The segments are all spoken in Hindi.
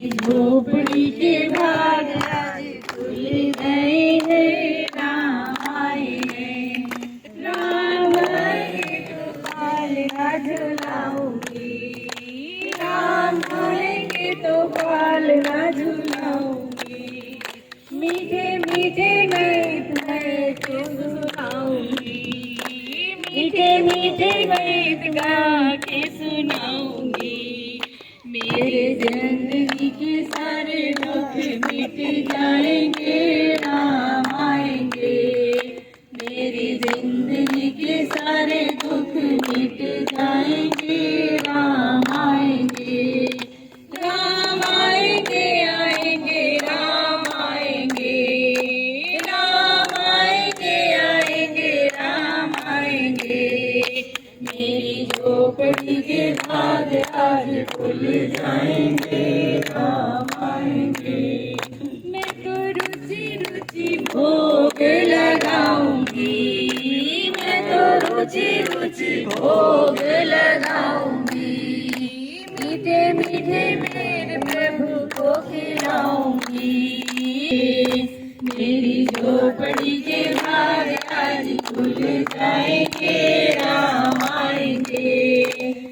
झोपड़ी के भाग आज खुल गए हैं, राम आए हैं। राम आएंगे तो बालिया झुलाऊंगी, राम आएंगे तो बालिया झुलाऊंगी। मीठे मीठे गीत मैं तो सुनाऊंगी, मीठे मीठे गीत गा के सुनाऊंगी। मेरे जिंदगी के सारे दुख मिट जाएंगे, राम आएंगे। मेरी जिंदगी के सारे दुख मिट जाएंगे, राम आएंगे। राम आएंगे आएंगे राम आएंगे, राम आएंगे आएंगे राम आएंगे। मेरी झोपड़ी के भाग आज खुल जाएंगे, राम आएंगे। मैं तो रुचि रुचि भोग लगाऊंगी, मैं तो रुचि रुचि भोग लगाऊंगी। मीठे मीठे मेरे प्रभु को खिलाऊंगी। मेरी झोपड़ी के भाग आज खुल जाएंगे, राम आएंगे।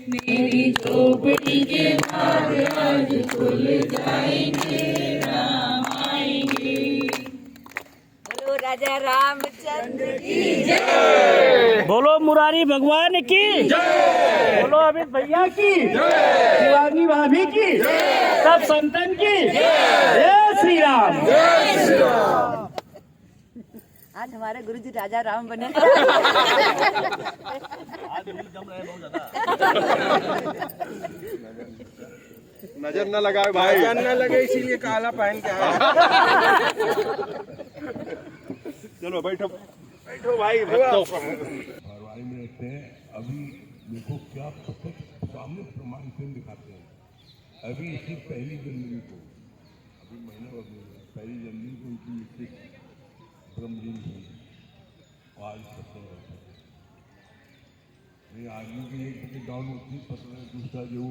मेरी झोपड़ी के भाग आज खुल जाएंगे, राम आएंगे। बोलो राजा रामचंद्र की जय, बोलो मुरारी भगवान की जय, बोलो अमित भैया की जय, शिवानी भाभी की जय, सब संतन की जय श्री राम, जय श्री राम। आज हमारे गुरुजी राजा राम बने। नजर न लगाए भाई, नजर न लगे इसीलिए काला पहन के आया। चलो बैठो बैठो भाई, कार्रवाई में रहते हैं। अभी देखो क्या प्रत्यक्ष सामने प्रमाण से दिखाते हैं। अभी इसकी पहली जनवरी को, अभी महीना पहली जनवरी को उनकी ब्रह्मदिन हुई, आज 17 आदमी की एक टिकट डाउन होती, 17 दूसरा जो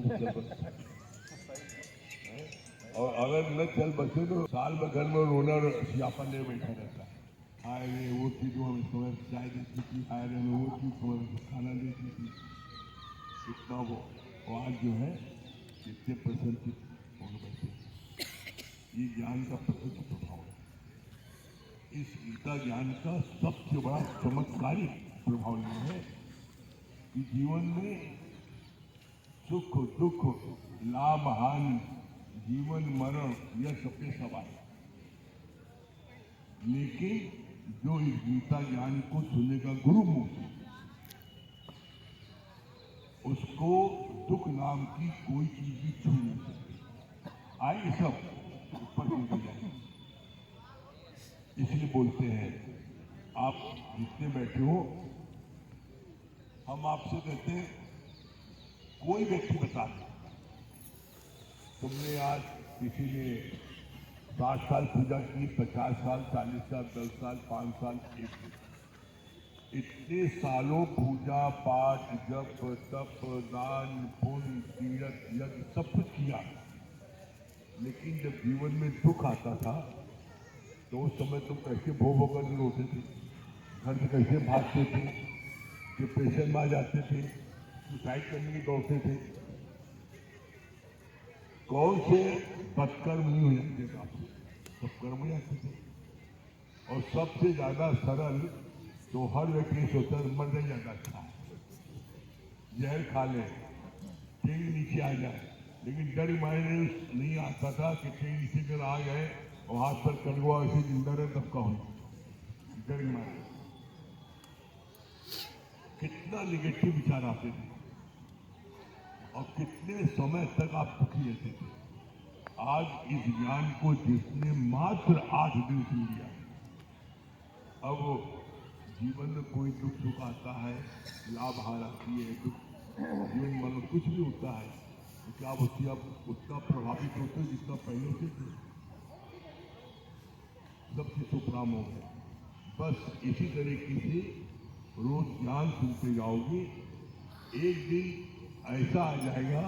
और अगर न चल बचे तो साल में घर में रोना सियापन नहीं बैठा रहता है। आए रे वो चीज हमें समय चाय देती थी, आए रे वो चीज हमें खाना देती थी, इतना वो आज जो है कितने प्रसन्न होने बैठे। ये ज्ञान का प्रत्यक्ष प्रभाव है। इस गीता ज्ञान का सबसे बड़ा चमत्कारी प्रभाव यह है कि जीवन में सुख दुख लाभ हानि जीवन मरण यह सबके सवाल है, लेकिन जो इस गीता ज्ञान को सुनेगा गुरु मुख से, उसको दुख नाम की कोई चीज भी छू नहीं सकती। आइए सब ऊपर चलते जाए। इसलिए बोलते हैं आप जितने बैठे हो, हम आपसे कहते हैं कोई व्यक्ति बता दे तुमने आज किसी ने 60 साल पूजा की, 50 साल, 40 साल, 10 साल, 5 साल, 1 इतने सालों पूजा पाठ जप तप दान पुण्य तीर्थ यज्ञ सब कुछ किया, लेकिन जब जीवन में दुख आता था तो उस समय तुम कैसे भो भो कर रोते थे, घर से कैसे भागते थे, डिप्रेशन में आ जाते थे, सुसाइड करने की दौड़ते थे, कौन से बदकर्म नहीं हो जाते थे आपसे, सब कर्म हो जाते थे। और सबसे ज्यादा सरल तो हर व्यक्ति सोचता मर नहीं ज्यादा अच्छा है, जहर खा ले ट्रेन नीचे आ जाए, लेकिन डर मायने नहीं आता था कि ट्रेन नीचे अगर आ गए और हाथ पर कड़वा ऐसे जिंदा रहे तब का हो, डर मायने कितना निगेटिव विचार आते थे और कितने समय तक आप दुखी रहते थे। आज इस ज्ञान को जिसने मात्र 8 दिन से लिया, अब जीवन में कोई दुख सुख आता है, लाभ हार आती है, दुख जीवन मन में कुछ भी होता है तो क्या आप उससे आप उतना प्रभावित होते हैं जितना पहले से थे, सबसे सुपराम हो गए। बस इसी तरीके से रोज ज्ञान सुनते जाओगे, एक दिन ऐसा आ जाएगा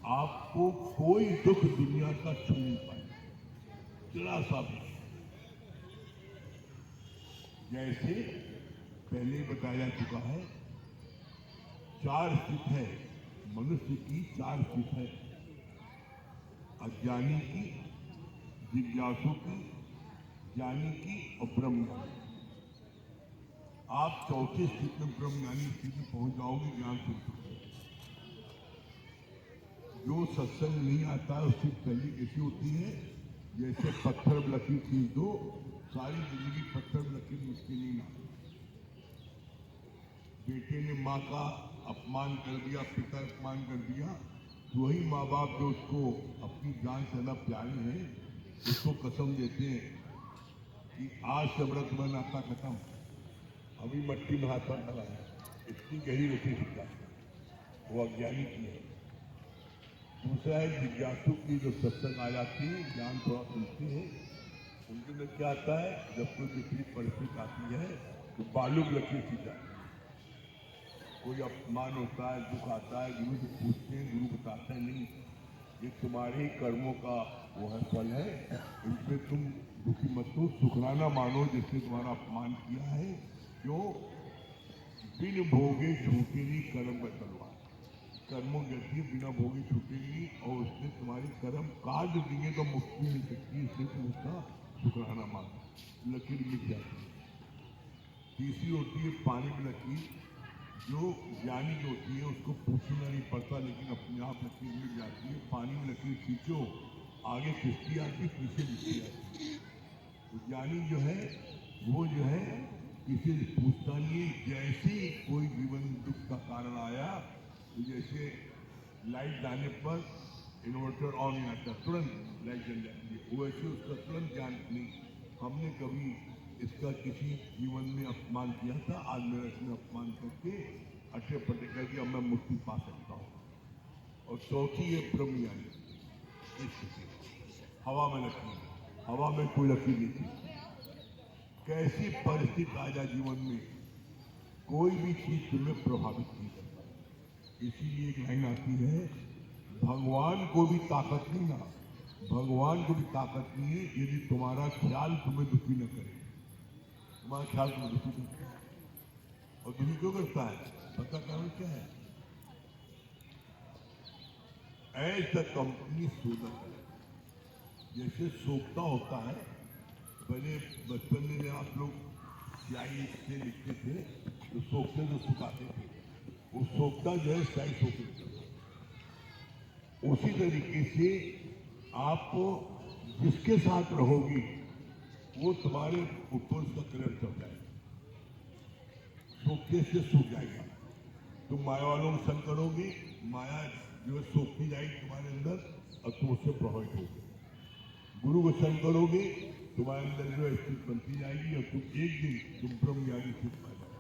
आपको कोई दुख दुनिया का छू नहीं पाएगा, जरा सा भी। जैसे पहले बताया जा चुका है, 4 स्थिति है मनुष्य की, 4 स्थिति है, अज्ञानी की, जिज्ञासु की, ज्ञानी की और ब्रह्मज्ञानी। आप चौथे स्थिति में ब्रह्मज्ञानी स्थिति में पहुंच जाओगे ज्ञान से। जो सत्संग नहीं आता है उसकी पहली कैसी होती है, जैसे पत्थर में लकीर खींच दो, सारी जिंदगी पत्थर में लकीर मुश्किल नहीं आती। बेटे ने माँ का अपमान कर दिया, पिता अपमान कर दिया, तो वही माँ बाप जो उसको अपनी जान से ज्यादा प्यारे हैं, उसको कसम देते हैं कि आज से व्रत में नाता खत्म, अभी मट्टी में हाथ पर डाला है। इतनी गहरी रखी शिक्षा वो अज्ञानी की है। दूसरा है जिज्ञासु की, जो सत्संग आ जाती है, ज्ञान थोड़ा सुनती है, उनके अंदर क्या आता है, जब कोई विपरीत परिस्थिति आती है तो बालू में लकीर खींच जाती है। कोई अपमान होता है, दुख आता है, गुरु से पूछते हैं, गुरु बताता है नहीं, ये तुम्हारे कर्मों का वो है, फल है, इनपे तुम दुखी मत हो, शुक्राना मानो जिसने तुम्हारा अपमान किया है। क्यों? बिन भोगे छूटेगी कर्म का तलवार, कर्मों गति बिना भोगे छूटेगी, और उसने तुम्हारे कर्म काट दिए तो मुक्ति मिल सकती है, इसलिए तुम उसका शुक्राना मानो, लकीर मिट जाती है। तीसरी होती है पानी में लकीर, जो ज्ञानी जो होती है उसको पूछना नहीं पड़ता, लेकिन अपने आप लकीर मिट जाती है। पानी में लकीर खींचो, आगे किश्ती आती, पीछे लिखती आती। तो ज्ञानी जो है वो जो है किसी से पूछता नहीं। जैसे कोई जीवन दुख का कारण आया, तो जैसे लाइट जाने पर इन्वर्टर ऑन नहीं आता, तुरंत लाइट जल जाती है, वैसे उसका तुरंत ज्ञान नहीं। हमने कभी इसका किसी जीवन में अपमान किया था, आज मेरा इसने अपमान करके अट्ठे पट्टे करके अब मैं मुक्ति पा सकता हूँ। और चौथी है ब्रह्मज्ञानी, हवा में लकीर, हवा में कोई लकीर नहीं थी। कैसी परिस्थिति आ जाए जीवन में, कोई भी चीज तुम्हें प्रभावित नहीं करता। इसीलिए एक लाइन आती है, भगवान को भी ताकत नहीं ना, भगवान को भी ताकत नहीं है यदि तुम्हारा ख्याल तुम्हें दुखी न करे। तुम्हारा ख्याल तुम्हें दुखी करता है, और दुखी क्यों करता है, पता कारण क्या है? ऐसा कंपनी सोना, जैसे सोखता होता है, पहले बचपन में आप लोग स्याही से लिखते थे तो सोखते तो सुखाते थे, वो सोखता जो है स्याही सोख लेता। उसी तरीके से आप जिसके साथ रहोगी वो तुम्हारे ऊपर उसका कलर चढ़ जाएगा, सोखते से सूख जाएगा। तुम माया वालों में संग करोगे, माया जो है सोखती जाएगी तुम्हारे अंदर और तुम उससे प्रभावित होगे। गुरु को संग करोगे, तुम्हारे अंदर जो है स्थिति बनती जाएगी और तुम एक दिन तुम ब्रह्मज्ञानी स्थिति पा जाओगे।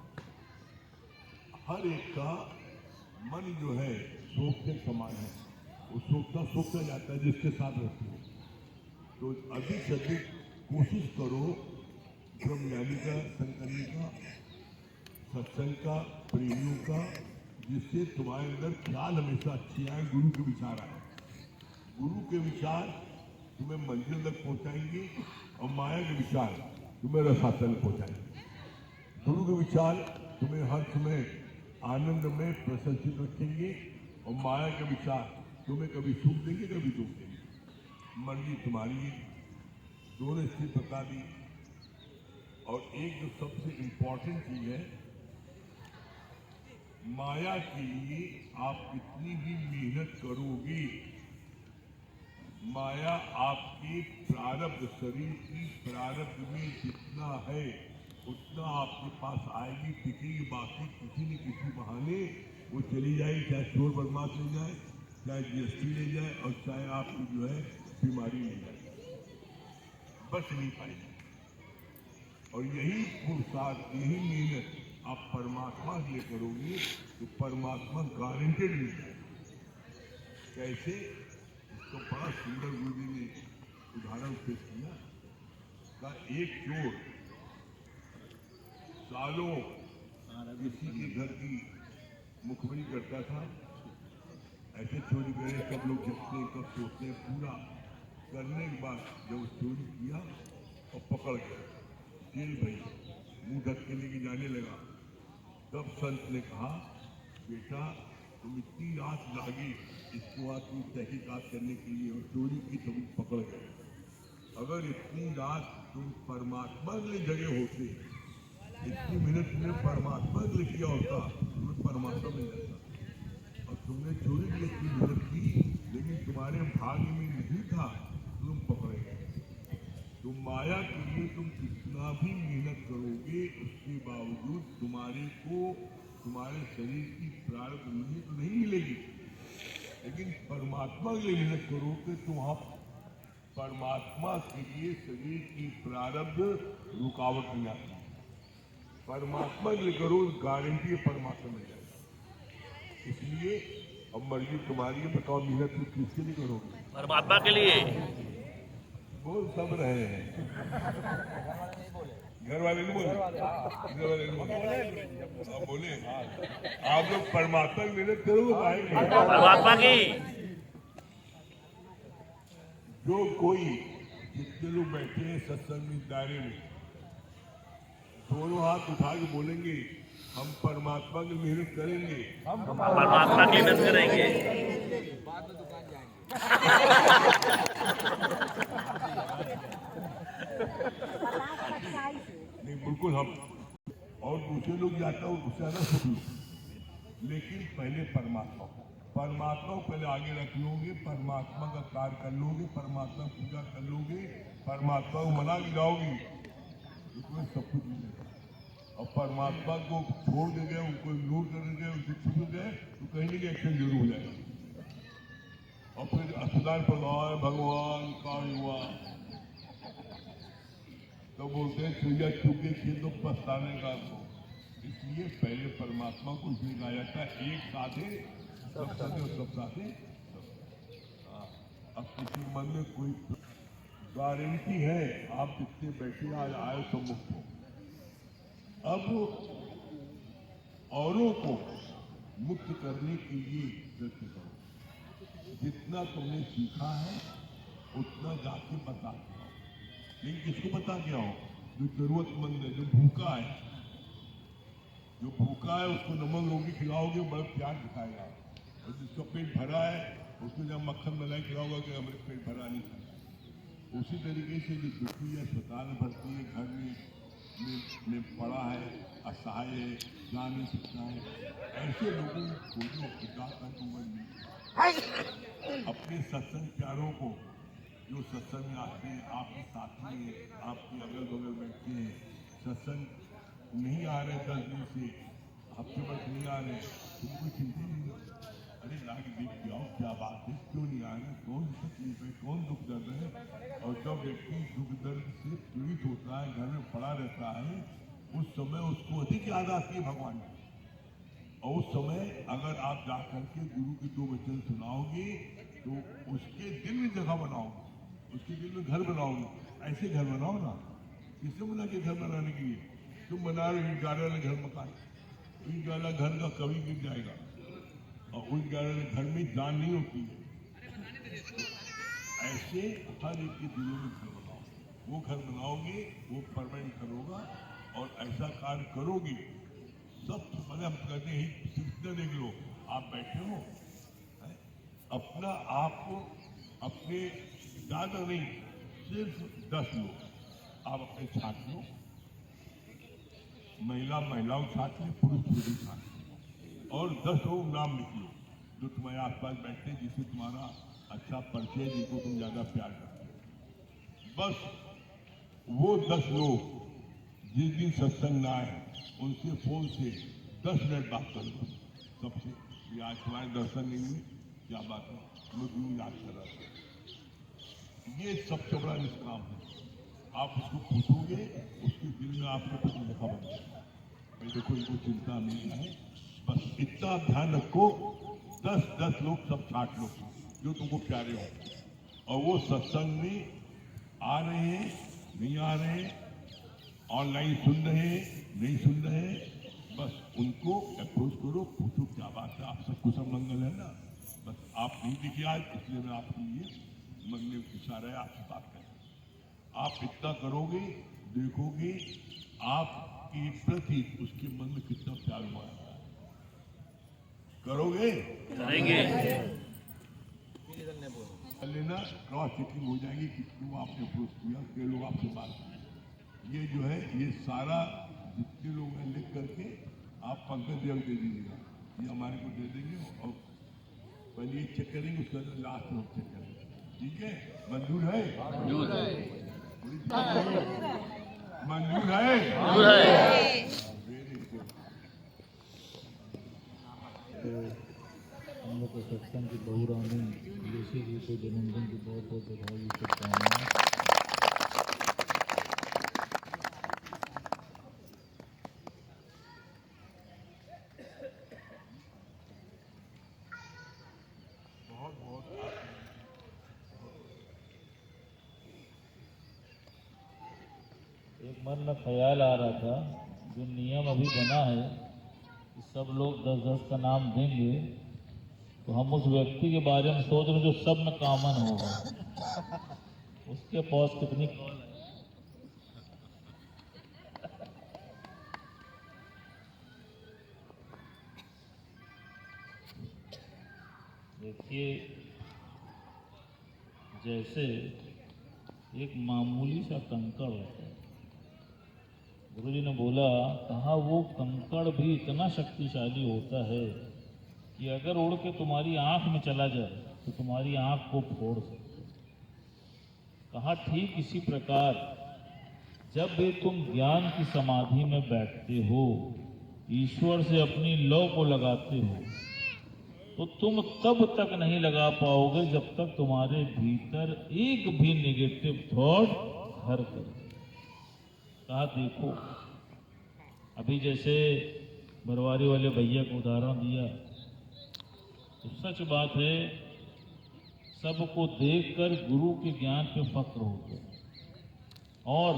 हर एक का मन जो है सोख के समान है, वो सोखता जाता है जिसके साथ रहते हो। तो अधिक से अधिक कोशिश करो ब्रह्मज्ञानी का संग करने का, सत्संग का, प्रेमियों का, जिससे तुम्हारे अंदर ख्याल हमेशा अच्छी आए, गुरु के विचार आए। गुरु के विचार तुम्हें मंजिल तक पहुंचाएंगे और माया के विचार तुम्हें रसातल में पहुंचाएंगे। गुरु के विचार तुम्हें हर समय आनंद में प्रसन्नचित रखेंगे और माया के विचार तुम्हें कभी सुख देंगे कभी दुख देंगे। मर्जी तुम्हारी है, दोनों स्थिति बता दी। और एक जो सबसे इंपॉर्टेंट चीज है, माया के लिए आप कितनी भी मेहनत करोगे, माया आपके प्रारब्ध, शरीर की प्रारब्ध में जितना है उतना आपके पास आएगी, टिकेगी, बाकी किसी न किसी बहाने वो चली जाएगी, चाहे चोर बदमाश ले जाए, चाहे जीएसटी ले जाए और चाहे आपकी जो है बीमारी ले जाए, बच नहीं पाएगी। और यही पुरुषार्थ, यही मेहनत आप परमात्मा के लिए करोगे तो परमात्मा गारंटेड मिल जाएगा। कैसे? तो बड़ा सुंदर गुरु जी ने उदाहरण पेश किया का एक चोर सालों किसी के घर की मुखबिरी करता था, ऐसे चोरी करे सब लोग जगते हैं, कब सोचते हैं, पूरा करने के बाद जब चोरी किया और पकड़ गया जेल भाई मुंह ढक के लेके जाने लगा, तब संत ने कहा बेटा तुम इतनी रात लागी इसको आज तुम तहकीकात करने के लिए और चोरी की तुम पकड़ गए। अगर इतनी रात तुम परमात्मा के लिए जगह होते, इतनी मिनट में परमात्मा के लिए किया होता, तुम्हें परमात्मा मिल जाता। और तुमने चोरी की इतनी मेहनत की, लेकिन तुम्हारे भाग्य में नहीं था, तुम पकड़े गए। तुम माया के लिए तुम कितना भी मेहनत करोगे, उसके बावजूद तुम्हारे को तुम्हारे शरीर की प्रारब्ध मिलनी तो नहीं मिलेगी, लेकिन परमात्मा के लिए मेहनत करोगे तो वहां परमात्मा के लिए शरीर की प्रारब्ध रुकावट नहीं आती। परमात्मा के लिए करो, गारंटी परमात्मा मिल जाएगा। इसलिए अब मर्जी तुम्हारी है, बताओ मेहनत तुम किसके लिए करोगे? परमात्मा के लिए। बोल सब रहे हैं, घर वाले नहीं बोले, घर वाले नहीं बोले, आप बोले आप लोग परमात्मा की मेहनत करोगे पाएंगे। परमात्मा की। जो कोई जितने लोग बैठे हैं सत्संग इस दायरे में, दोनों हाथ उठा के बोलेंगे हम परमात्मा की मेहनत करेंगे, हम परमात्मा की मेहनत करेंगे। नहीं बिल्कुल हम, और दूसरे लोग जाता हो उससे ज्यादा सुख लो, लेकिन पहले परमात्मा को पहले आगे रख लोगे, परमात्मा का कार्य कर लोगे, परमात्मा पूजा कर लोगे, परमात्मा को मना के जाओगे तो तुम्हें सब कुछ मिलेगा। और परमात्मा को छोड़ दे गए, उनको इग्नोर कर गए, उनसे छूट गए तो कहीं ना कहीं एक्शन जरूर हो जाएगा। और फिर अस्पताल पर भगवान का हुआ तो बोलते हैं सूर्य चुके थे तो पछताने का। तो इसलिए पहले परमात्मा को इसलिए कहा जाता है एक साथे सब साथे और सब साथे। अब किसी मन में कोई गारंटी है, आप जितने बैठे आज आए तो मुक्त हो। अब औरों को मुक्त करने के लिए प्रयत्न करो। जितना तुमने सीखा है उतना जाके बता के आओ, लेकिन किसको बता के आओ? जो जरूरतमंद है, जो भूखा है, उसको नमक रोटी खिलाओगे बड़ा प्यार दिखाएगा। और जिसका पेट भरा है उसको जब मक्खन मलाई खिलाओगा कि हमारे पेट भरा नहीं था। उसी तरीके से जो दुखी है, अस्पताल में भर्ती है, घर में पड़ा है, असहाय है, जा नहीं सकता है, ऐसे लोगों को जो जाकर अपने सत्संग प्यारों को जो सत्संग में आते हैं, आपके साथी हैं, आपके अगल बगल बैठते हैं, सत्संग नहीं आ रहे 10 दिन से, हफ्ते भर नहीं आ रहे, तुमको चिंता नहीं। अरे लाके देख के आओ क्या बात है, क्यों नहीं आ रहे, कौन तकलीफ है, कौन दुख दर्द है। और जब व्यक्ति दुख दर्द से पीड़ित होता है, घर में पड़ा रहता है, उस समय उसको अधिक याद आती है भगवान की। और उस समय अगर आप जा करके गुरु के 2 वचन सुनाओगे तो उसके दिल में जगह बनाओगे, उसके दिल में घर बनाओगे। ऐसे घर बनाओ ना, किसने बोला कि घर बनाने के लिए? तुम बना रहे ईंट गाड़े वाले घर मकान, ईंट वाला घर का कभी गिर जाएगा, और उस गाड़े वाले घर में जान नहीं होती है। ऐसे हर एक के दिलों में घर बनाओ, वो घर बनाओगे वो परमानेंट घर होगा। और ऐसा कार्य करोगे, सब मैंने हम कहते हैं सिलसिला देख लो, आप बैठे हो अपना आप अपने ज्यादा नहीं, सिर्फ 10 लोग आप अपने छाट लो, महिलाओं छाट लें, पुरुष छाट लें, और 10 लोग नाम लिख लो जो तुम्हारे आसपास बैठे, जिससे तुम्हारा अच्छा परिचय, जिनको तुम ज्यादा प्यार करते हो। बस वो 10 लोग जिस दिन सत्संग ना आए उनसे फोन से 10 मिनट बात कर लो सबसे, ये आज तुम्हारे दर्शन नहीं हुए, क्या बात है, मैं गुरु याद कर रहा था। ये सबसे बड़ा निष्काम है। आप उसको पूछोगे, उसके दिल में आपको कुछ लिखा बन जाएगा, देखो इनको चिंता नहीं है, बस इतना ध्यान रखो, 10 लोग सब छाट लो जो तुमको प्यारे हो। और वो सत्संग में आ रहे हैं, नहीं आ रहे हैं, ऑनलाइन सुन रहे हैं, नहीं सुन रहे हैं, बस उनको अप्रोच करो, पूछो क्या बात है, आप सब कुशल मंगल है ना, बस आप नहीं दिखे आज, इसलिए मैं आपके लिए मन में इशारा है आपसे बात करें। आप इतना करोगे, देखोगे आपके प्रति उसके मन में कितना प्यार हुआ है। करोगे? करेंगे। लेना क्रॉस चेकिंग हो जाएगी, कितनों आपने अप्रोच किया, के लोग आपसे बात किए। ये जो है ये सारा जितने लोग हैं लिख करके आप पंकज देव दे दीजिएगा, ये हमारे को दे देंगे और पहले ये चेक करेंगे, उसके बाद लास्ट में चेक करेंगे। ठीक है? मंजूर है? मंजूर है। मंजूर है? मंजूर है। हम लोग को सत्संग की बहुरानी ऋषि जी को जन्मदिन की बहुत बहुत बधाई, शुभकामनाएं। एक मन में ख्याल आ रहा था, जो नियम अभी बना है कि सब लोग 10-10 का नाम देंगे, तो हम उस व्यक्ति के बारे में सोच रहे हैं जो सब में कॉमन होगा, उसके पास कितनी कॉल है। देखिए, जैसे एक मामूली सा कंकड़ होता है, गुरुजी ने बोला, कहा वो कंकड़ भी इतना शक्तिशाली होता है कि अगर उड़ के तुम्हारी आंख में चला जाए तो तुम्हारी आंख को फोड़ सकते। कहा ठीक इसी प्रकार जब भी तुम ज्ञान की समाधि में बैठते हो, ईश्वर से अपनी लौ को लगाते हो, तो तुम तब तक नहीं लगा पाओगे जब तक तुम्हारे भीतर एक भी नेगेटिव थॉट घर करे। कहा देखो, अभी जैसे बरवारी वाले भैया को उदाहरण दिया, तो सच बात है, सबको देखकर गुरु के ज्ञान पे फक्र होता है। और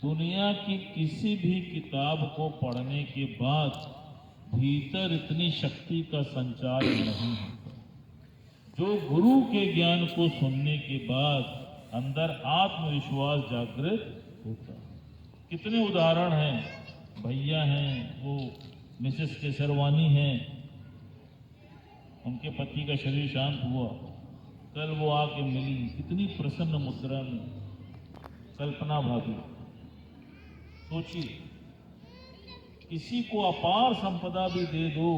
दुनिया की किसी भी किताब को पढ़ने के बाद भीतर इतनी शक्ति का संचार नहीं होता। जो गुरु के ज्ञान को सुनने के बाद अंदर आत्मविश्वास जागृत होता है। कितने उदाहरण हैं, भैया हैं, वो मिसेस केसरवानी हैं, उनके पति का शरीर शांत हुआ, कल वो आके मिली, कितनी प्रसन्न मुद्रा में। कल्पना भाभी, सोचिए, किसी को अपार संपदा भी दे दो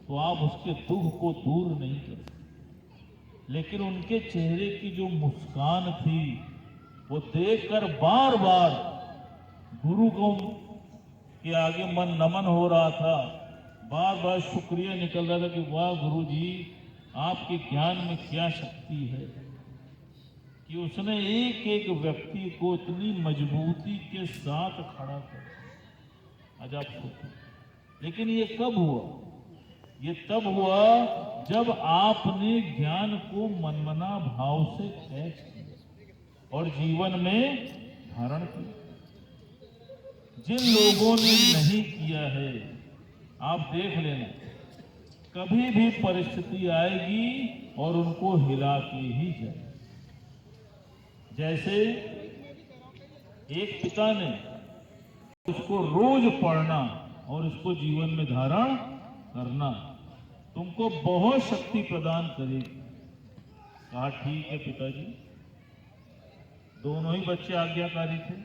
तो आप उसके दुख को दूर नहीं कर सकते, लेकिन उनके चेहरे की जो मुस्कान थी वो देखकर बार बार गुरु को के आगे मन नमन हो रहा था, बार बार शुक्रिया निकल रहा था कि वाह गुरु जी, आपके ज्ञान में क्या शक्ति है कि उसने एक एक व्यक्ति को इतनी मजबूती के साथ खड़ा कर। आज आप सोचो, लेकिन ये कब हुआ? ये तब हुआ जब आपने ज्ञान को मनमना भाव से कैच किया और जीवन में धारण किया। जिन लोगों ने नहीं किया है, आप देख लेना, कभी भी परिस्थिति आएगी और उनको हिला के ही जाए। जैसे एक पिता ने इसको रोज पढ़ना और इसको जीवन में धारण करना तुमको बहुत शक्ति प्रदान करेगी। कहा ठीक है पिताजी। दोनों ही बच्चे आज्ञाकारी थे।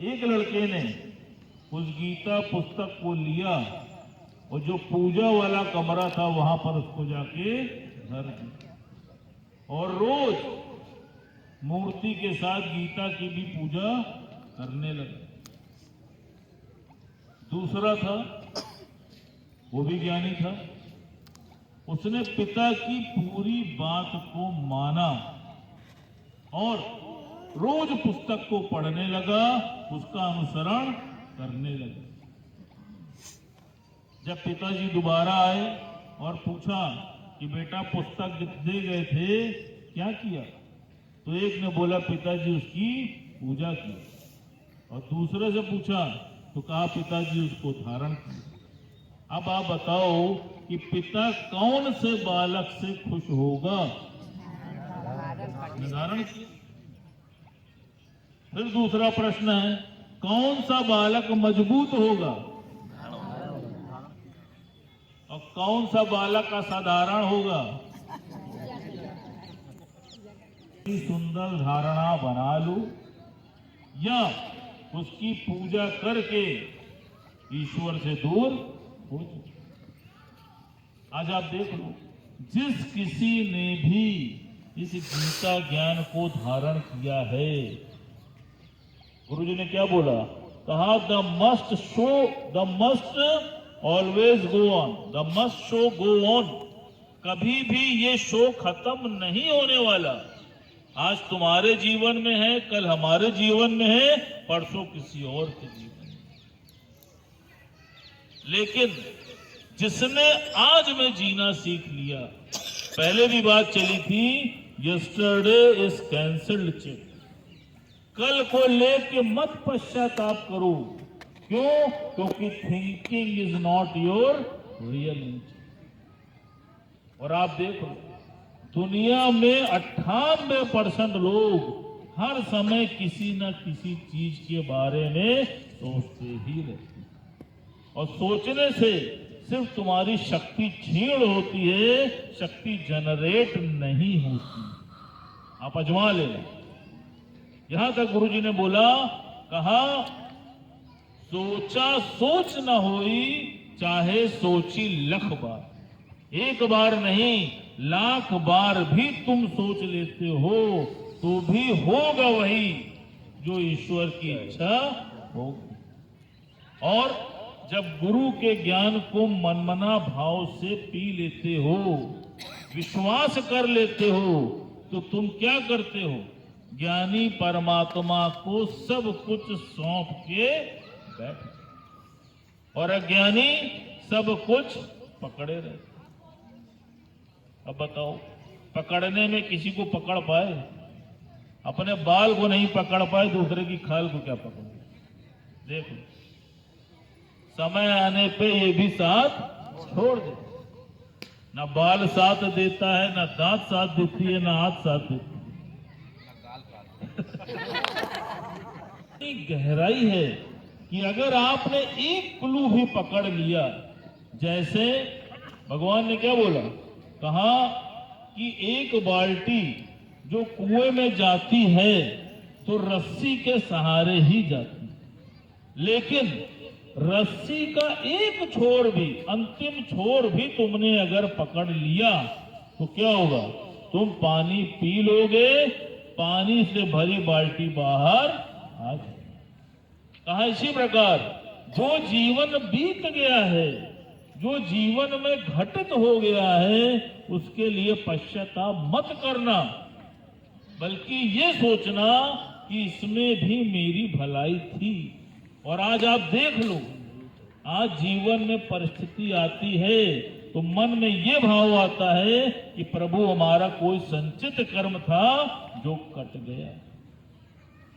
एक लड़के ने उस गीता पुस्तक को लिया और जो पूजा वाला कमरा था वहां पर उसको जाके धर दिया और रोज मूर्ति के साथ गीता की भी पूजा करने लगा। दूसरा था, वो भी ज्ञानी था, उसने पिता की पूरी बात को माना और रोज पुस्तक को पढ़ने लगा, उसका अनुसरण करने लगा। जब पिताजी दोबारा आए और पूछा कि बेटा पुस्तक दे गए थे, क्या किया? तो एक ने बोला पिताजी उसकी पूजा की, और दूसरे से पूछा तो कहा पिताजी उसको धारण किया। अब आप बताओ कि पिता कौन से बालक से खुश होगा, निर्धारण किया। फिर दूसरा प्रश्न है, कौन सा बालक मजबूत होगा और कौन सा बालक असाधारण होगा। सुंदर धारणा बना लो या उसकी पूजा करके ईश्वर से दूर हो जाओ। आज आप देख लो, जिस किसी ने भी इस गीता ज्ञान को धारण किया है, गुरुजी ने क्या बोला, कहा the must always go on, the must show go on. कभी भी ये शो खत्म नहीं होने वाला। आज तुम्हारे जीवन में है, कल हमारे जीवन में है, परसों किसी और के जीवन में। लेकिन जिसने आज में जीना सीख लिया, पहले भी बात चली थी, यस्टरडे इज कैंसल्ड चेक। कल को लेके मत पश्चाताप करो। क्यों? क्योंकि thinking is not your real nature. और आप देखो, दुनिया में 98% लोग हर समय किसी न किसी चीज के बारे में सोचते ही रहते हैं। और सोचने से सिर्फ तुम्हारी शक्ति क्षीण होती है, शक्ति जनरेट नहीं होती। आप आजमा लेना। यहां तक गुरुजी ने बोला, कहा सोचा सोच न होई, चाहे सोची लख बार। एक बार नहीं, लाख बार भी तुम सोच लेते हो तो भी होगा वही जो ईश्वर की इच्छा होगी। और जब गुरु के ज्ञान को मनमना भाव से पी लेते हो, विश्वास कर लेते हो, तो तुम क्या करते हो, ज्ञानी परमात्मा को सब कुछ सौंप के बैठ, और अज्ञानी सब कुछ पकड़े रहते। अब बताओ, पकड़ने में किसी को पकड़ पाए? अपने बाल को नहीं पकड़ पाए, दूसरे की खाल को क्या पकड़े? देखो, समय आने पे ये भी साथ छोड़ दे। ना बाल साथ देता है, ना दांत साथ देती है, ना हाथ साथ देती है। गहराई है कि अगर आपने एक क्लू भी पकड़ लिया, जैसे भगवान ने क्या बोला, कहा कि एक बाल्टी जो कुएं में जाती है तो रस्सी के सहारे ही जाती है, लेकिन रस्सी का एक छोर भी, अंतिम छोर भी तुमने अगर पकड़ लिया तो क्या होगा, तुम पानी पी लोगे, पानी से भरी बाल्टी बाहर आ जाए। कहा इसी प्रकार जो जीवन बीत गया है, जो जीवन में घटित हो गया है, उसके लिए पश्चाताप मत करना, बल्कि ये सोचना कि इसमें भी मेरी भलाई थी। और आज आप देख लो, आज जीवन में परिस्थिति आती है तो मन में ये भाव आता है कि प्रभु हमारा कोई संचित कर्म था जो कट गया,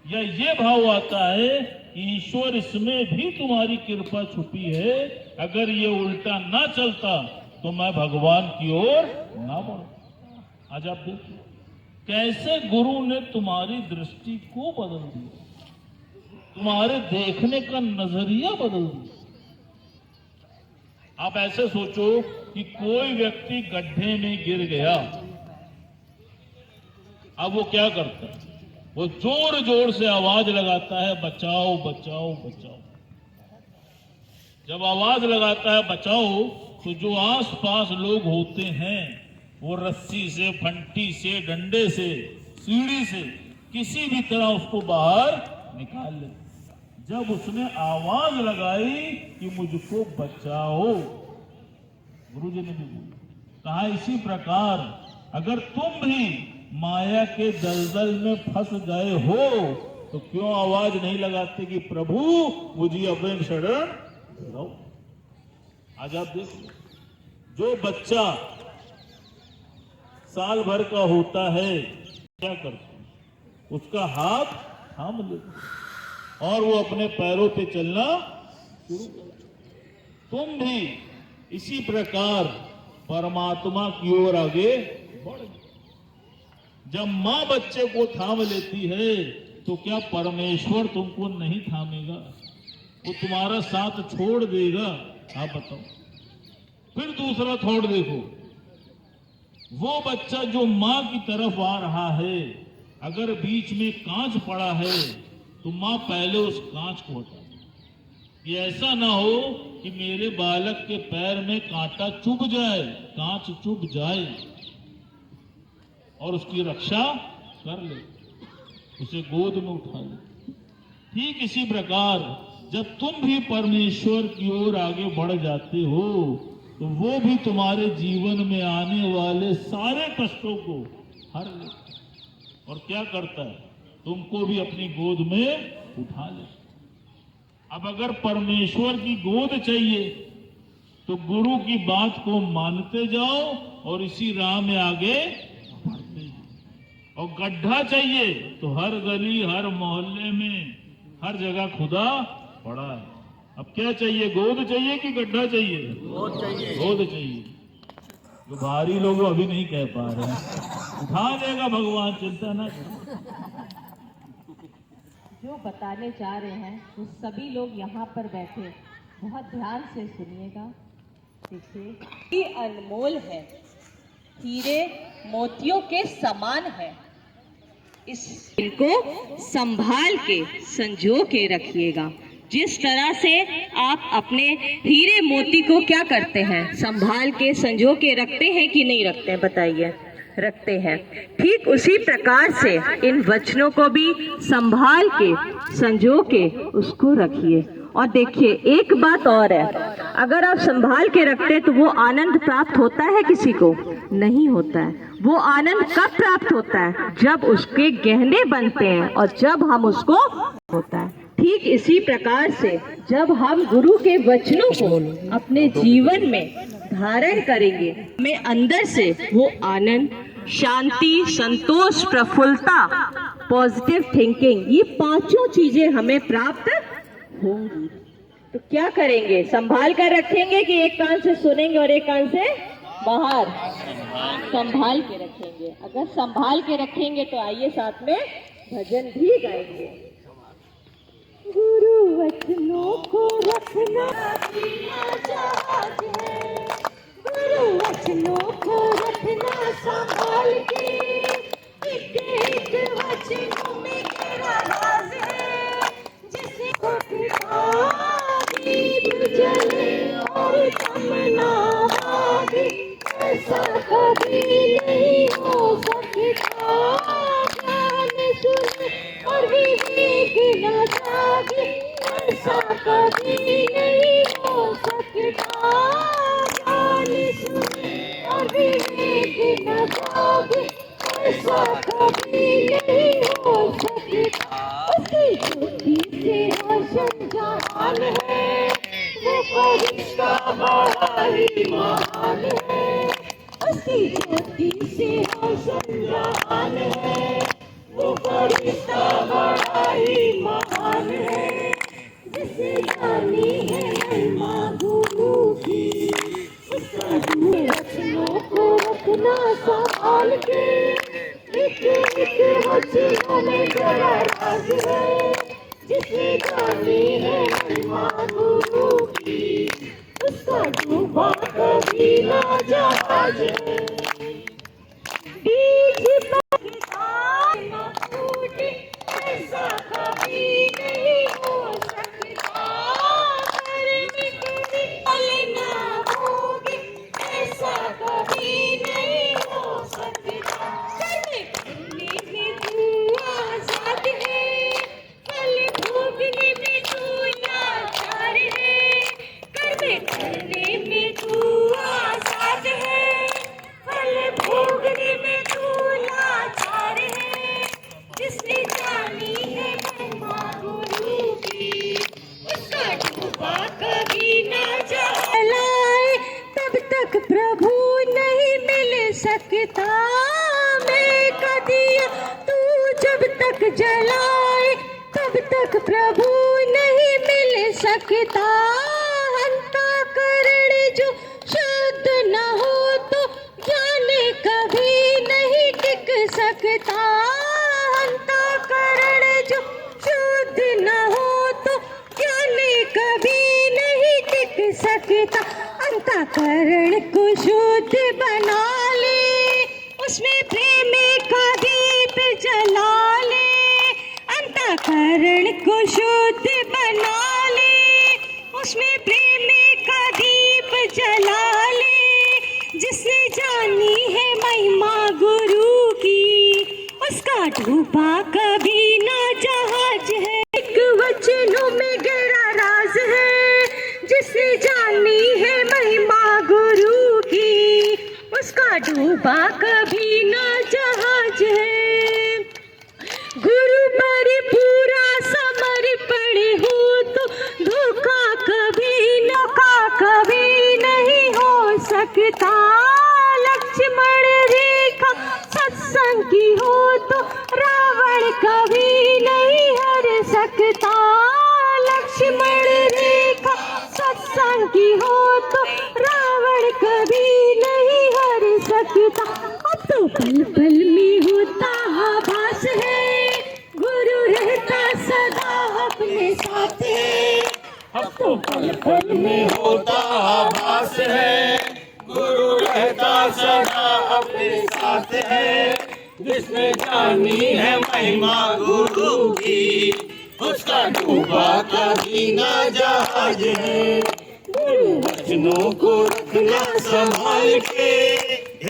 या ये भाव आता है कि ईश्वर इसमें भी तुम्हारी कृपा छुपी है, अगर ये उल्टा ना चलता तो मैं भगवान की ओर ना बढ़ता। आज आप देखिए कैसे गुरु ने तुम्हारी दृष्टि को बदल दिया, तुम्हारे देखने का नजरिया बदल दिया। आप ऐसे सोचो कि कोई व्यक्ति गड्ढे में गिर गया, अब वो क्या करता है, वो जोर जोर से आवाज लगाता है, बचाओ बचाओ बचाओ। जब आवाज लगाता है बचाओ, तो जो आसपास लोग होते हैं वो रस्सी से, फंटी से, डंडे से, सीढ़ी से, किसी भी तरह उसको बाहर निकाल लेते। जब उसने आवाज लगाई कि मुझको बचाओ, गुरुजी ने भी कहा इसी प्रकार अगर तुम भी माया के दलदल में फंस गए हो तो क्यों आवाज नहीं लगाते कि प्रभु मुझे अपने शरण दो। आज आप देखो, जो बच्चा साल भर का होता है क्या करता है, उसका हाथ थाम लेता और वो अपने पैरों पे चलना शुरू करता। तुम भी इसी प्रकार परमात्मा की ओर आगे बढ़ गए। जब माँ बच्चे को थाम लेती है तो क्या परमेश्वर तुमको नहीं थामेगा? वो तुम्हारा साथ छोड़ देगा? आप बताओ। फिर दूसरा थॉट देखो, वो बच्चा जो माँ की तरफ आ रहा है, अगर बीच में कांच पड़ा है तो माँ पहले उस कांच को हटा दे। ये ऐसा ना हो कि मेरे बालक के पैर में कांटा चुभ जाए, कांच चुभ जाए, और उसकी रक्षा कर ले, उसे गोद में उठा ले। ठीक इसी प्रकार जब तुम भी परमेश्वर की ओर आगे बढ़ जाते हो तो वो भी तुम्हारे जीवन में आने वाले सारे कष्टों को हर ले, और क्या करता है, तुमको भी अपनी गोद में उठा ले। अब अगर परमेश्वर की गोद चाहिए तो गुरु की बात को मानते जाओ और इसी राह में आगे बढ़ते जाओ। और गड्ढा चाहिए तो हर गली, हर मोहल्ले में, हर जगह खुदा पड़ा है। अब क्या चाहिए, गोद चाहिए कि गड्ढा चाहिए? गोद चाहिए। गोद चाहिए। जो भारी लोग अभी नहीं कह पा रहे हैं, उठा देगा भगवान, चिंता ना करो। जो बताने जा रहे हैं वो सभी लोग यहाँ पर बैठे बहुत ध्यान से सुनिएगा। देखिए, ये अनमोल है, हीरे मोतियों के समान है। इनको संभाल के संजो के रखिएगा। जिस तरह से आप अपने हीरे मोती को क्या करते हैं, संभाल के संजो के रखते हैं कि नहीं रखते हैं? बताइए, रखते हैं। ठीक उसी प्रकार से इन वचनों को भी संभाल के संजो के उसको रखिए। और देखिए, एक बात और है, अगर आप संभाल के रखते हैं तो वो आनंद प्राप्त होता है किसी को? नहीं होता है। वो आनंद कब प्राप्त होता है? जब उसके गहने बनते हैं और जब हम उसको होता है। ठीक इसी प्रकार से जब हम गुरु के वचनों को अपने जीवन में धारण करेंगे, हमें अंदर से वो आनंद, शांति, संतोष, प्रफुल्लता, पॉजिटिव थिंकिंग, ये पांचों चीजें हमें प्राप्त होंगी। तो क्या करेंगे, संभाल कर रखेंगे कि एक कान से सुनेंगे और एक कान से बाहर? संभाल के रखेंगे। अगर संभाल के रखेंगे तो आइए साथ में भजन भी गाएंगे। गुरु वचनों को रखना चाहिए, गुरु वचनों को रखना संभाल के, एक एक वचनों में तेरा राज है। जिसे को दीप जले और तमन्ना आगे, ऐसा कभी नहीं हो सकता। ज्ञान सुने और विवेक न जागे, ऐसा कभी नहीं हो सकता। ज्ञान सुने और विवेक न जागे, ऐसा कभी नहीं हो सकता। उसकी ज्योति से रोशन जहान है, वो फरिश्ता बड़ा ही महान है। उसकी ज्योति से रोशन जहान है, वो फरिश्ता बड़ा ही महान है। जिसे जानी है महिमा गुरु की, उसका वचनों को रखना संभाल के, एक एक वचनों में तेरा राज है। जिसे जानी है महिमा गुरु की, उसका डूबा कभी ना जहाज है। बीच न टूटे, ऐसा कभी नहीं हो सकता। ना होगी, ऐसा कभी नहीं हो सकता। करने में तू आजाद है, फल भोगने में तू लाचार है। करने में तू आजाद है, फल भोगने में तू लाचार है। जिसने जानी है महिमा गुरु की, उसका डूबा कभी ना जलाए, तब तक प्रभु नहीं मिल सकता। मैं कदिया तू जब तक जलाए, तब तक प्रभु नहीं मिल सकता। अंतःकरण जो अंतःकरण को शुद्ध बना ले, उसमें प्रेम का दीप जला ले। अंतःकरण को शुद्ध बना ले, उसमें प्रेम का दीप जला ले। जिसने जानी है महिमा गुरु की, उसका डूबा कभी ना जहाज है। एक वचनों में गहरा राज है, जिसने जानी है महिमा गुरु की, उसका डूबा कभी ना जहाज है। गुरु पर पूरा समर्पण हो तो धोखा कभी नहीं हो सकता। लक्ष्मण रेखा सत्संग की हो तो रावण कभी नहीं हर सकता। लक्ष्मण रेखा सत्संग की हो तो रावण कभी नहीं हर सकता। अब तो पल पल में होता आभास है, गुरु रहता सदा अपने साथ है। अब तो पल पल में होता आभास है, गुरु रहता सदा अपने साथ है। जिसने जानी है महिमा गुरु की, उसका डूबा कभी ना जहाज है। गुरु वचनों को रखना संभाल के,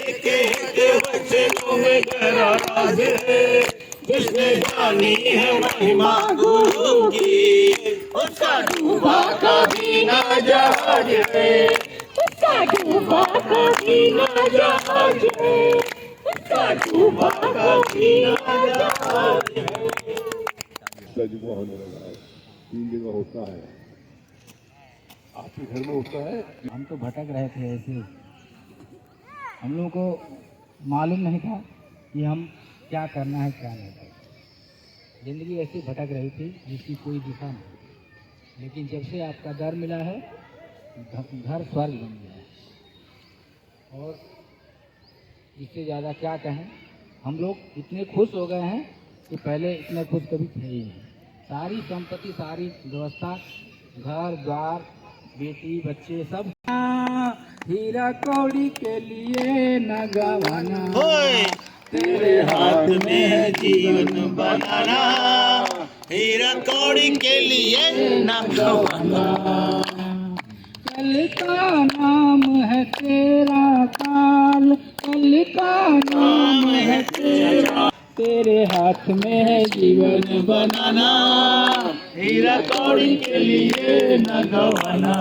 एक एक वचनों में गहरा राज है। जिसने जानी है महिमा गुरु की, उसका डूबा कभी ना जहाज है। उसका डूबा कभी ना जहाज है। उसका डूबा कभी ना जहाज है। तजुर्बा होने लगा है, 3 जगह होता है। आपके घर में होता है? हम तो भटक रहे थे ऐसे, हम लोगों को मालूम नहीं था कि हम क्या करना है क्या नहीं। ज़िंदगी ऐसी भटक रही थी जिसकी कोई दिशा नहीं। लेकिन जब से आपका दर मिला है, घर स्वर्ग बन गया है। और इससे ज़्यादा क्या कहें, हम लोग इतने खुश हो गए हैं कि पहले इतने खुश कभी थे ही नहीं। सारी संपत्ति, सारी व्यवस्था, घर द्वार, बेटी बच्चे सब। हीरा कौड़ी के लिए न गवाना, तेरे हाथ में है जीवन बनाना। हीरा कौड़ी के लिए न गवाना, कल का नाम है तेरा काल, कल का नाम है तेरा। तेरे हाथ में है जीवन बनाना, हीरा कौड़ी के लिए न गवाना।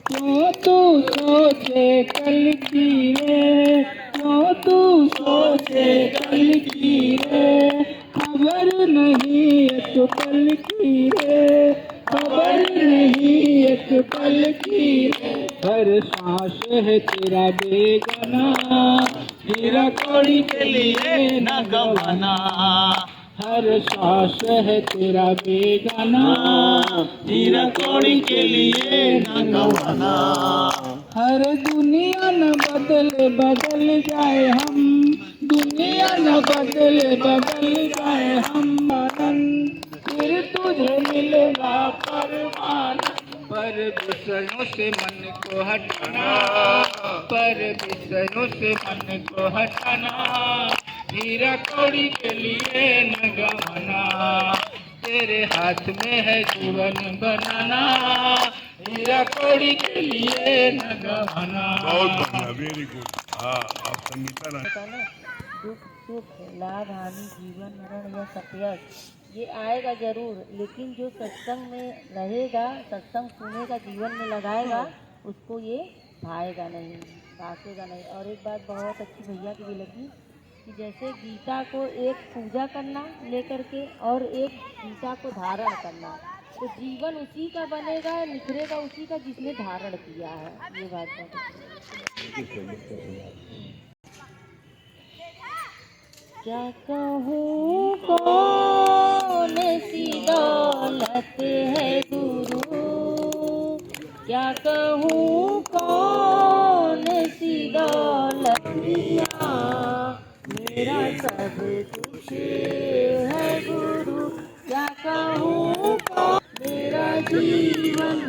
क्यों तू सोचे कल की रे, क्यों तू सोचे कल की रे। खबर नहीं एक पल की रे, खबर नहीं एक पल की रे। हर सांस है तेरा बेगाना, हीरा कौड़ी के लिए न गवाना। हर सांस है तेरा बेगाना, हीरा कौड़ी के लिए न गवाना। हर दुनिया न बदल जाए हम, दुनिया न बदल जाए हम। आनंद फिर तुझे मिलेगा परमानंद। पर विषयों से मन को हटाना, पर विषयों से मन को हटाना। हीरा कौड़ी के लिए न गवाना, तेरे हाथ में है जीवन बनाना। हीरा कौड़ी के लिए न गवाना। बहुत बढ़िया, वेरी गुड। हाँ, आप संगीता ना दुख सुख लाभ हानि जीवन मरण या सत्यास ये आएगा जरूर, लेकिन जो सत्संग में रहेगा, सत्संग सुनेगा, जीवन में लगाएगा, उसको ये भाएगा नहीं, भागेगा नहीं। और एक बात बहुत अच्छी भैया की भी लगी कि जैसे गीता को एक पूजा करना लेकर के और एक गीता को धारण करना, तो जीवन उसी का बनेगा, निखरेगा उसी का जिसने धारण किया है। ये बात क्या कहूँ कौन सी दौलत है गुरु, क्या कहूँ कौन सी दौलत मेरा सब कुछ है गुरु। क्या कहूँ मेरा जीवन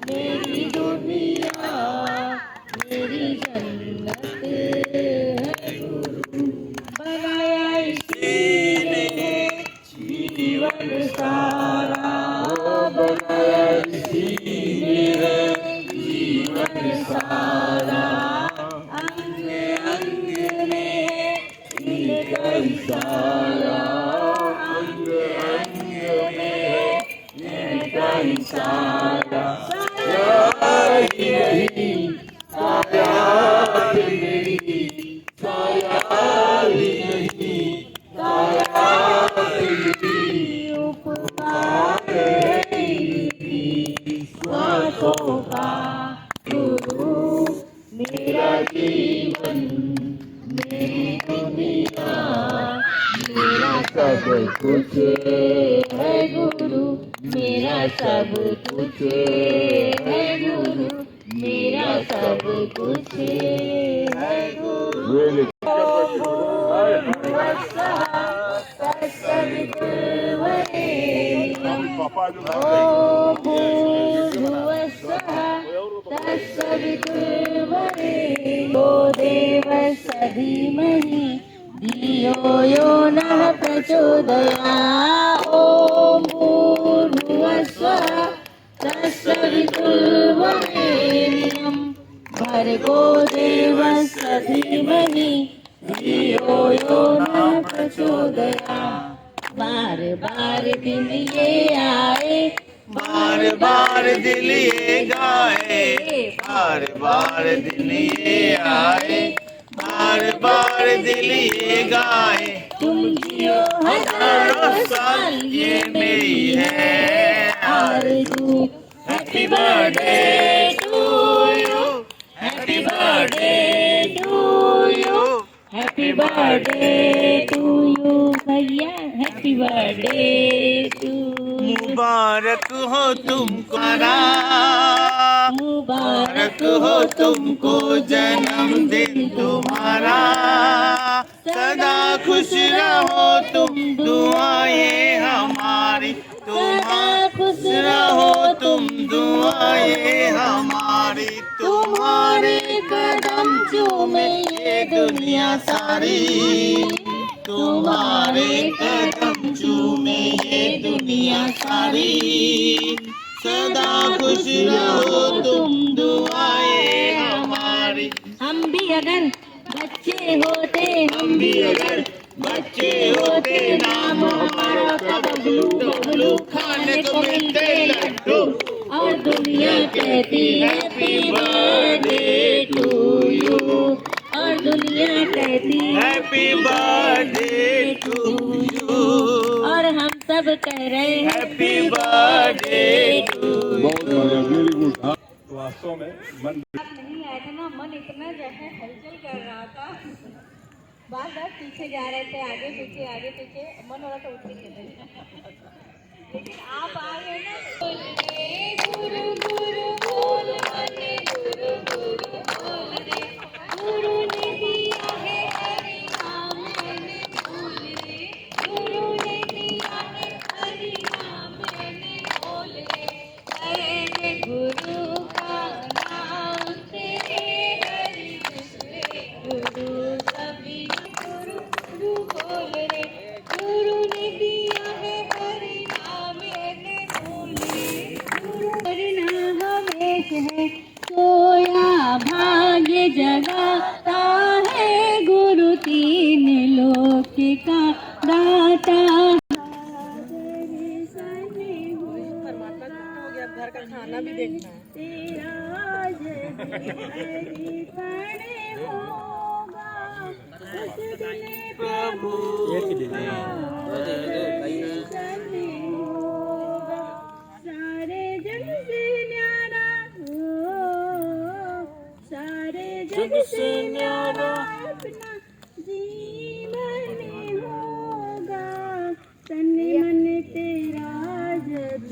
मेरी दुनिया मेरी जन्नत है गुरु, बनाया इसी ने जीवन सारा, बनाया इसी ने जीवन सारा, अंग अंग में इनका इशारा, अंग अंग में इनका इशारा, साया ही नहीं साया ही नहीं, साया ही नहीं साया ही नहीं, उपकार है इनकी स्वार्थों का गुरु, मेरा जीवन मेरी दुनिया मेरा सब कुछ है गुरु, मेरा सब कुछ है गुरु, मेरा सब कुछ है गुरु। देव सधीमहि धियो यो नः प्रचोदयात्, ॐ भूर्भुवस्सुः तत्सवितुर्वरेण्यं भर्गो देवस्य धीमहि धियो यो नः प्रचोदयात्। बार बार दिन ये आए, बार बार दिल ये गाए, बार बार दिन ये आए, बार बार दिल ये गाए, तुम जियो हजारों साल ये मेरी है आरज़ू। Happy birthday to you, happy birthday to you, happy birthday to you भैया, हैप्पी बर्थडे टू। मुबारक हो तुमको, मुबारक हो तुमको जन्मदिन तुम्हारा, सदा खुश रहो तुम, दुआएं हमारी तुम्हारी, खुश रहो तुम, दुआएं हमारी तुम्हारे कदम चूमे ये दुनिया सारी, तुम्हारे कदम चूमे ये दुनिया सारी, सदा खुश रहो तुम, दुआएं हमारी। हम भी अगर बच्चे होते, हम भी अगर बच्चे होते, नाम हमारा बबलू, बबलू खाने को मिलते लड्डू, और दुनिया कहती हैप्पी बर्थडे टू यू, और दुनिया कहती हैप्पी बर्थडे टू यू, और हम सब कह रहे हैप्पी बर्थडे टू यू। वास्तव में मन नहीं आया था ना, मन इतना जो है हलचल कर रहा था, बार बार पीछे जा रहे थे, आगे पीछे मन हो रहा था उठने के लिए, लेकिन आप आ गए ना। गुरु गुरु बोल मने, गुरु गुरु बोल रे, गुरु ने दिया है हरि नाम मैंने बोल रे, गुरु ने दिया है हरि नाम मैंने बोल रे, तेरे गुरु का नाम तेरे हरि दूसरे गुरु सभी, गुरु गुरु बोल रे, गुरु ने दिया है हरि नाम मैंने बोल रे, गुरु करना हमेश है, सोया भाग्य जगाता है, गुरु तीन लोक का दाता। घर का खाना भी देखना है तेरा प्रभु, सारे जग से न्यारा हो, सारे जग से न्यारा अपना जीवन होगा, तन मन तेरा जब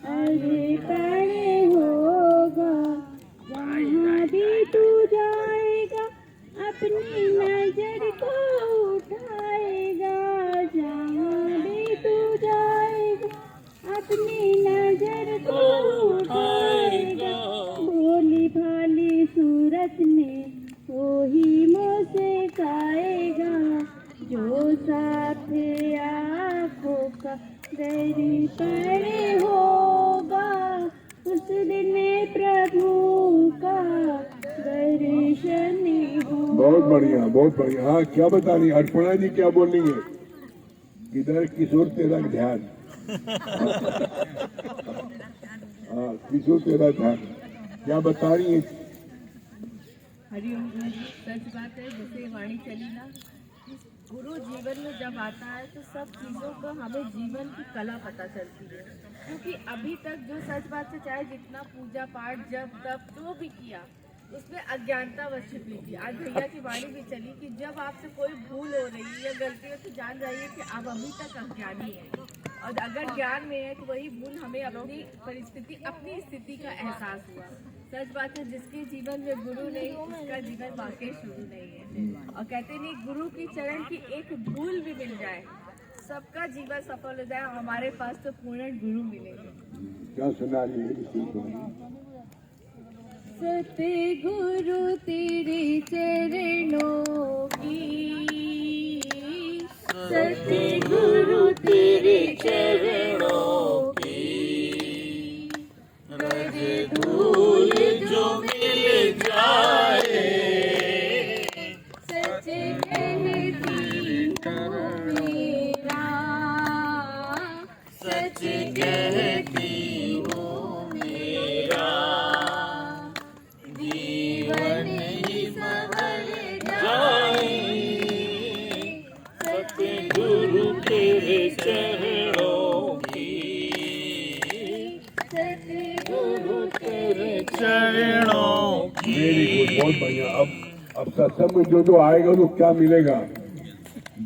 अर्पण होगा, जहाँ भी तू जाएगा अपनी नजर को उठाएगा, जहाँ साथ आँखों का दर्शन होगा, उस दिन प्रभु का दर्शन होगा। बहुत बढ़िया, बहुत बढ़िया। हाँ, क्या बता रही अर्पणा जी, क्या बोल रही है? किधर किशोर तेरा ध्यान? हाँ, किशोर तेरा ध्यान क्या बता रही है? हरिओम गुरु जी, सच बात है, जैसे वाणी चली ना, गुरु जीवन में जब आता है तो सब चीज़ों को हमें जीवन की कला पता चलती है। क्योंकि अभी तक जो सच बात है, चाहे जितना पूजा पाठ जब तब जो भी किया, उसमें अज्ञानता वश छिपी थी। आज भैया की वाणी भी चली कि जब आपसे कोई भूल हो रही है या गलती हो तो जान जाइए कि आप अभी तक अज्ञानी हैं, और अगर ज्ञान में है तो वही भूल हमें अपनी परिस्थिति, अपनी स्थिति का एहसास हुआ। सच बात है, जिसके जीवन में गुरु नहीं उसका जीवन वाकई शुरू नहीं है। और कहते नहीं, गुरु की चरण की एक धूल भी मिल जाए सबका जीवन सफल हो जाए। हमारे पास तो पूर्ण गुरु मिलेंगे। क्या सुना रही है? सतगुरु तेरे चरणों की, सतगुरु तेरे चरणों की, कर धूल जो मिल जाए, सच कहती हूँ मेरा, सच कहती हूँ मेरा, जीवन ही संभल जाए, सतगुरु तेरे चरणों की, सतगुरु तेरे चरणों की। वेरी गुड, बहुत बढ़िया। अब सत्संग में जो आएगा तो क्या मिलेगा?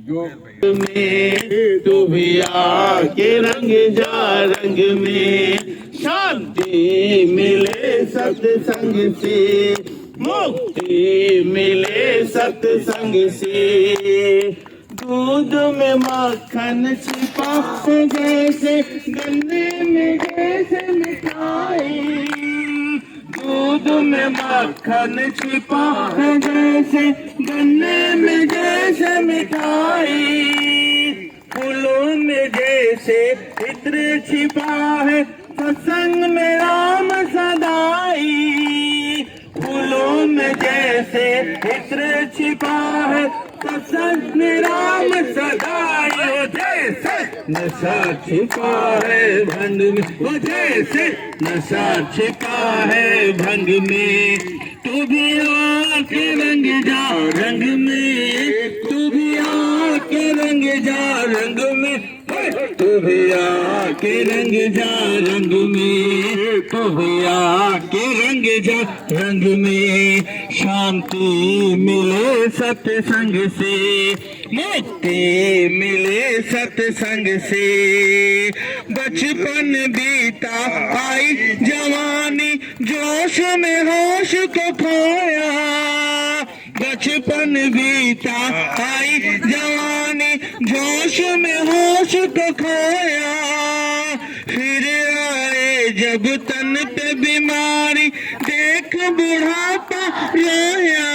जो में तू भी आके रंग जा, रंग में शांति मिले सत्संग से, मुक्ति मिले सत्संग से। दूध में माखन छिपा है जैसे, गन्ने में जैसे मिठाई, दूध में माखन छिपा है जैसे, गन्ने में जैसे मिठाई, फूलों में जैसे इत्र छिपा है, सत्संग में राम सदाई, फूलों में जैसे इत्र छिपा है, सत्संग में राम सदाई। वो जैसे नशा छिपा है भंग में, वो जैसे नशा छिपा है भंग में, तू भी आके रंग जा रंग में, तू भी आके रंग जा रंग में, तू भी आके रंग जा रंग में, तू भी आके रंग जा रंग में। शांति मिले सत्संग से, मुक्ति मिले सत्संग से, बचपन बीता आई जवानी, जोश में होश को खोया, बचपन बीता आई जवानी, जोश में होश को खोया, फिर आए जब तन पे बीमारी, देख बुढ़ापा रोया,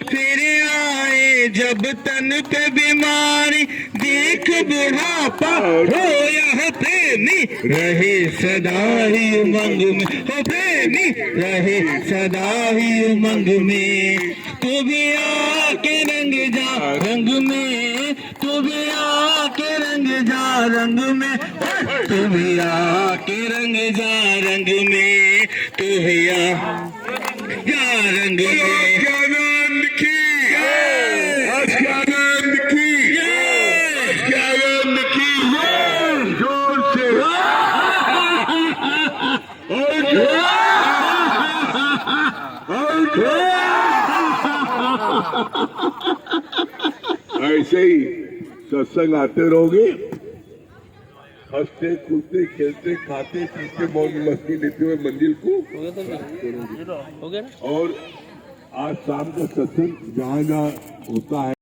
फिर आए जब तन पे बीमारी, देख बुढ़ापा रोया। प्रेमी रहे सदा ही उमंग में, हो प्रेमी रहे सदा ही उमंग में, तू भी आके रंग जा रंग में, तू भी आके रंग जा रंग में, तू भी आके रंग जा रंग में, तू भी जा रंग में। ज्ञानंद की, ज्ञानंद की, ज्ञानंद की, जोर से ऐसे ही सत्संग आते रहोगे, हंसते कूदते खेलते खाते पीते मौज मस्ती लेते हुए मंदिर को हो गया। और आज शाम का सत्संग जहाँ जहाँ होता है